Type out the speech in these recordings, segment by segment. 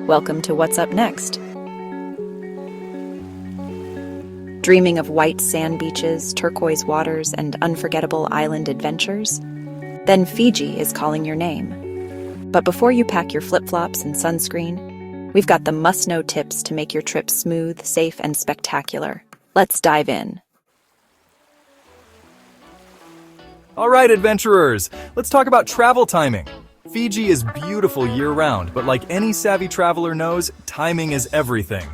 Welcome to What's Up Next. Dreaming of white sand beaches, turquoise waters, and unforgettable island adventures? Then Fiji is calling your name. But before you pack your flip-flops and sunscreen, we've got the must-know tips to make your trip smooth, safe, and spectacular. Let's dive in. All right, adventurers, let's talk about travel timing. Fiji is beautiful year-round, but like any savvy traveler knows, timing is everything.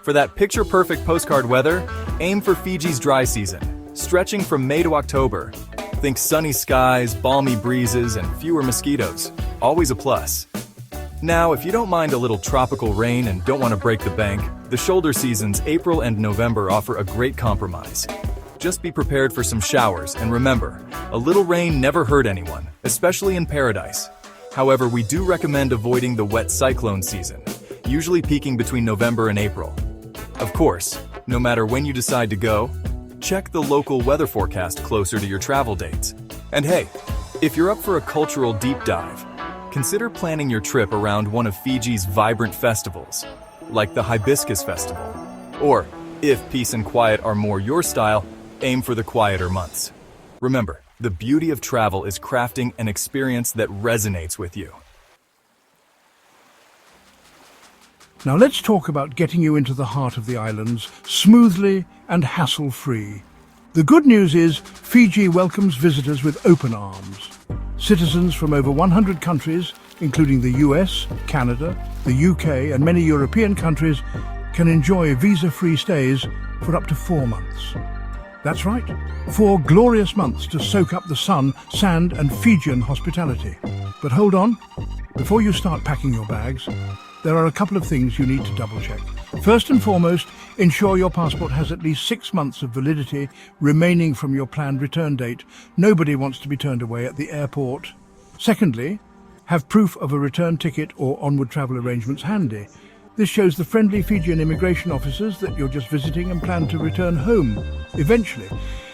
For that picture-perfect postcard weather, aim for Fiji's dry season, stretching from May to October. Think sunny skies, balmy breezes, and fewer mosquitoes. Always a plus. Now, if you don't mind a little tropical rain and don't want to break the bank, the shoulder seasons April and November offer a great compromise. Just be prepared for some showers, and remember, a little rain never hurt anyone, especially in paradise. However, we do recommend avoiding the wet cyclone season, usually peaking between November and April. Of course, no matter when you decide to go, check the local weather forecast closer to your travel dates. And hey, if you're up for a cultural deep dive, consider planning your trip around one of Fiji's vibrant festivals, like the Hibiscus Festival. Or, if peace and quiet are more your style, aim for the quieter months. Remember, the beauty of travel is crafting an experience that resonates with you. Now let's talk about getting you into the heart of the islands smoothly and hassle-free. The good news is Fiji welcomes visitors with open arms. Citizens from over 100 countries, including the US, Canada, the UK and many European countries, can enjoy visa-free stays for up to 4 months. That's right, 4 glorious months to soak up the sun, sand and Fijian hospitality. But hold on, before you start packing your bags, there are a couple of things you need to double-check. First and foremost, ensure your passport has at least 6 months of validity remaining from your planned return date. Nobody wants to be turned away at the airport. Secondly, have proof of a return ticket or onward travel arrangements handy. This shows the friendly Fijian immigration officers that you're just visiting and plan to return home eventually.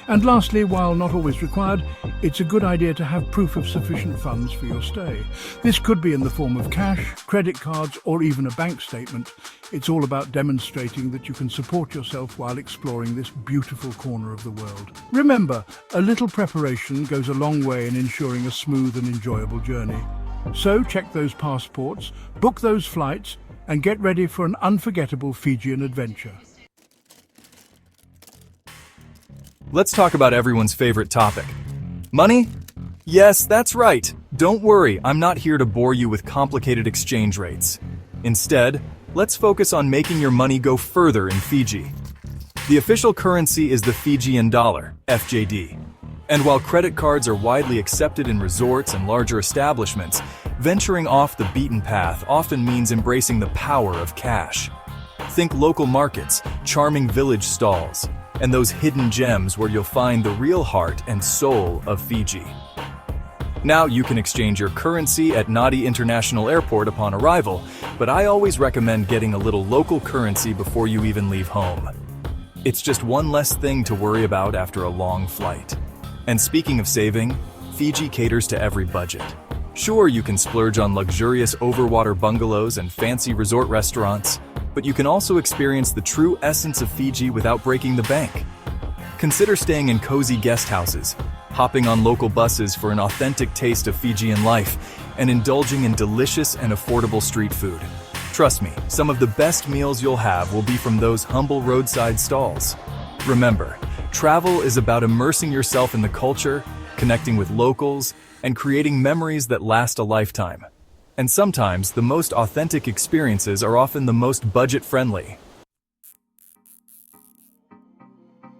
And lastly, while not always required, it's a good idea to have proof of sufficient funds for your stay. This could be in the form of cash, credit cards, or even a bank statement. It's all about demonstrating that you can support yourself while exploring this beautiful corner of the world. Remember, a little preparation goes a long way in ensuring a smooth and enjoyable journey. So check those passports, book those flights, and get ready for an unforgettable Fijian adventure. Let's talk about everyone's favorite topic. Money? Yes, that's right. Don't worry, I'm not here to bore you with complicated exchange rates. Instead, let's focus on making your money go further in Fiji. The official currency is the Fijian dollar, FJD. And while credit cards are widely accepted in resorts and larger establishments, venturing off the beaten path often means embracing the power of cash. Think local markets, charming village stalls, and those hidden gems where you'll find the real heart and soul of Fiji. Now you can exchange your currency at Nadi International Airport upon arrival, but I always recommend getting a little local currency before you even leave home. It's just one less thing to worry about after a long flight. And speaking of saving, Fiji caters to every budget. Sure, you can splurge on luxurious overwater bungalows and fancy resort restaurants, but you can also experience the true essence of Fiji without breaking the bank. Consider staying in cozy guest houses, hopping on local buses for an authentic taste of Fijian life, and indulging in delicious and affordable street food. Trust me, some of the best meals you'll have will be from those humble roadside stalls. Remember, travel is about immersing yourself in the culture, connecting with locals, and creating memories that last a lifetime. And sometimes, the most authentic experiences are often the most budget-friendly.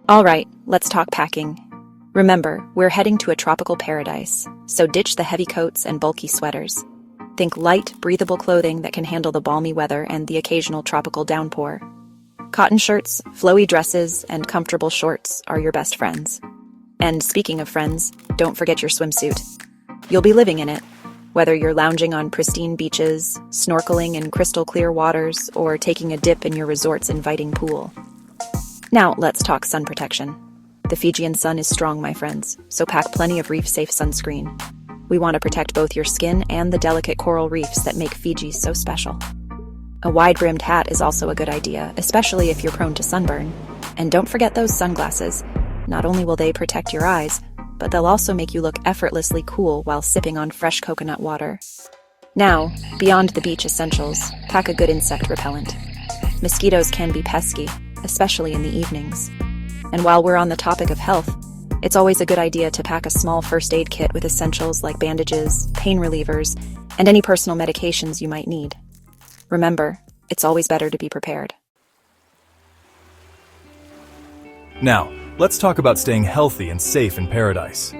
All right, let's talk packing. Remember, we're heading to a tropical paradise, so ditch the heavy coats and bulky sweaters. Think light, breathable clothing that can handle the balmy weather and the occasional tropical downpour. Cotton shirts, flowy dresses, and comfortable shorts are your best friends. And speaking of friends, don't forget your swimsuit. You'll be living in it, whether you're lounging on pristine beaches, snorkeling in crystal clear waters, or taking a dip in your resort's inviting pool. Now, let's talk sun protection. The Fijian sun is strong, my friends, so pack plenty of reef-safe sunscreen. We want to protect both your skin and the delicate coral reefs that make Fiji so special. A wide-brimmed hat is also a good idea, especially if you're prone to sunburn. And don't forget those sunglasses. Not only will they protect your eyes, but they'll also make you look effortlessly cool while sipping on fresh coconut water. Now, beyond the beach essentials, pack a good insect repellent. Mosquitoes can be pesky, especially in the evenings. And while we're on the topic of health, it's always a good idea to pack a small first aid kit with essentials like bandages, pain relievers, and any personal medications you might need. Remember, it's always better to be prepared. Now, let's talk about staying healthy and safe in paradise.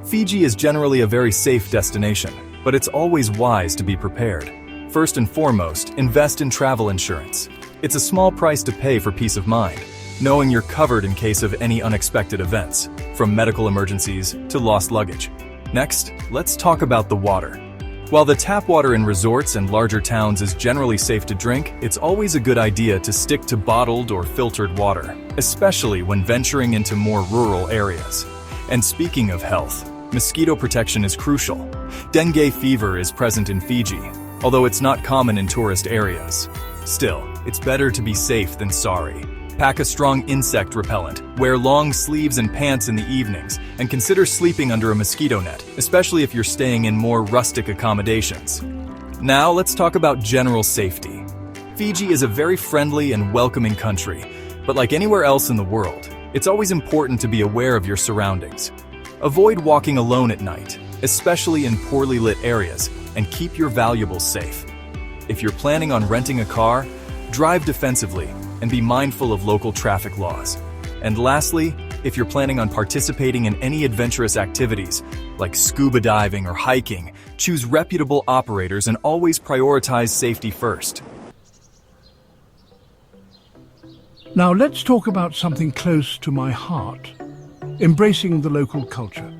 Fiji is generally a very safe destination, but it's always wise to be prepared. First and foremost, invest in travel insurance. It's a small price to pay for peace of mind, knowing you're covered in case of any unexpected events, from medical emergencies to lost luggage. Next, let's talk about the water. While the tap water in resorts and larger towns is generally safe to drink, it's always a good idea to stick to bottled or filtered water, especially when venturing into more rural areas. And speaking of health, mosquito protection is crucial. Dengue fever is present in Fiji, although it's not common in tourist areas. Still, it's better to be safe than sorry. Pack a strong insect repellent, wear long sleeves and pants in the evenings, and consider sleeping under a mosquito net, especially if you're staying in more rustic accommodations. Now let's talk about general safety. Fiji is a very friendly and welcoming country, but like anywhere else in the world, it's always important to be aware of your surroundings. Avoid walking alone at night, especially in poorly lit areas, and keep your valuables safe. If you're planning on renting a car, drive defensively and be mindful of local traffic laws. And lastly, if you're planning on participating in any adventurous activities, like scuba diving or hiking, choose reputable operators and always prioritize safety first. Now let's talk about something close to my heart: embracing the local culture.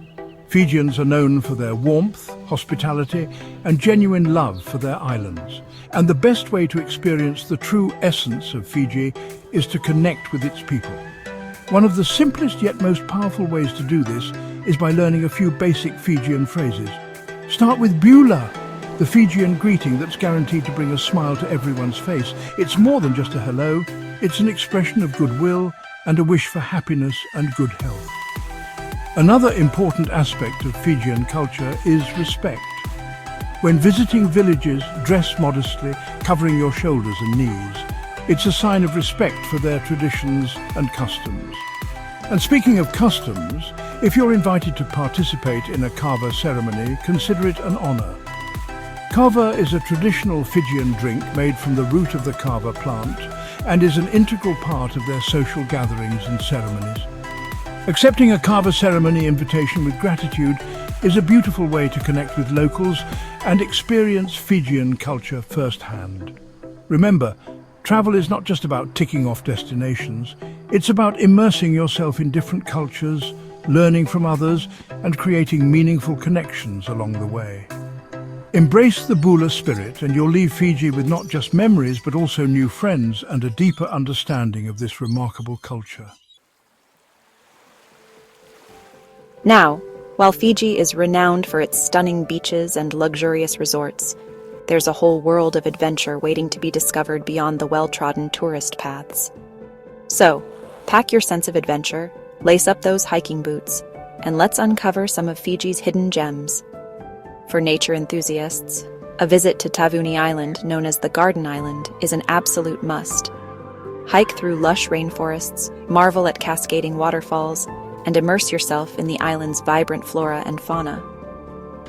Fijians are known for their warmth, hospitality, and genuine love for their islands. And the best way to experience the true essence of Fiji is to connect with its people. One of the simplest yet most powerful ways to do this is by learning a few basic Fijian phrases. Start with Bula, the Fijian greeting that's guaranteed to bring a smile to everyone's face. It's more than just a hello, it's an expression of goodwill and a wish for happiness and good health. Another important aspect of Fijian culture is respect. When visiting villages, dress modestly, covering your shoulders and knees. It's a sign of respect for their traditions and customs. And speaking of customs, if you're invited to participate in a kava ceremony, consider it an honor. Kava is a traditional Fijian drink made from the root of the kava plant and is an integral part of their social gatherings and ceremonies. Accepting a kava ceremony invitation with gratitude is a beautiful way to connect with locals and experience Fijian culture firsthand. Remember, travel is not just about ticking off destinations, it's about immersing yourself in different cultures, learning from others, and creating meaningful connections along the way. Embrace the Bula spirit and you'll leave Fiji with not just memories but also new friends and a deeper understanding of this remarkable culture. Now, while Fiji is renowned for its stunning beaches and luxurious resorts, there's a whole world of adventure waiting to be discovered beyond the well-trodden tourist paths. So, pack your sense of adventure, lace up those hiking boots, and let's uncover some of Fiji's hidden gems. For nature enthusiasts, a visit to Tavuni Island, known as the Garden Island, is an absolute must. Hike through lush rainforests, marvel at cascading waterfalls, and immerse yourself in the island's vibrant flora and fauna.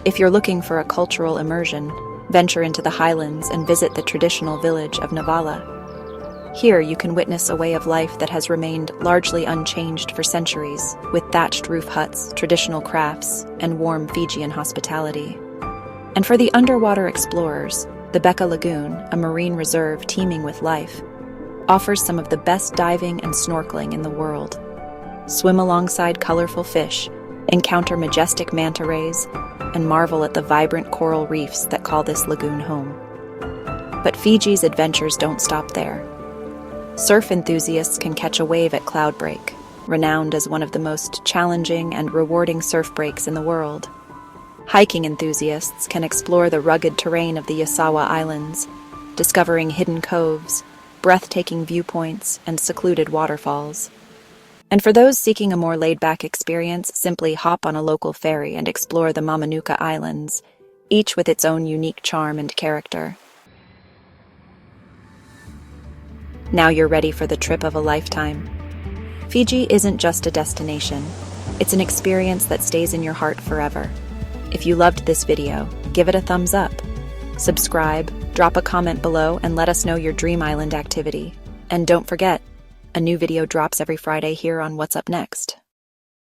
If you're looking for a cultural immersion, venture into the highlands and visit the traditional village of Navala. Here you can witness a way of life that has remained largely unchanged for centuries, with thatched roof huts, traditional crafts, and warm Fijian hospitality. And for the underwater explorers, the Beka Lagoon, a marine reserve teeming with life, offers some of the best diving and snorkeling in the world. Swim alongside colorful fish, encounter majestic manta rays, and marvel at the vibrant coral reefs that call this lagoon home. But Fiji's adventures don't stop there. Surf enthusiasts can catch a wave at Cloudbreak, renowned as one of the most challenging and rewarding surf breaks in the world. Hiking enthusiasts can explore the rugged terrain of the Yasawa Islands, discovering hidden coves, breathtaking viewpoints, and secluded waterfalls. And for those seeking a more laid-back experience, simply hop on a local ferry and explore the Mamanuca Islands, each with its own unique charm and character. Now you're ready for the trip of a lifetime. Fiji isn't just a destination, it's an experience that stays in your heart forever. If you loved this video, give it a thumbs up. Subscribe, drop a comment below, and let us know your dream island activity. And don't forget, a new video drops every Friday here on What's Up Next.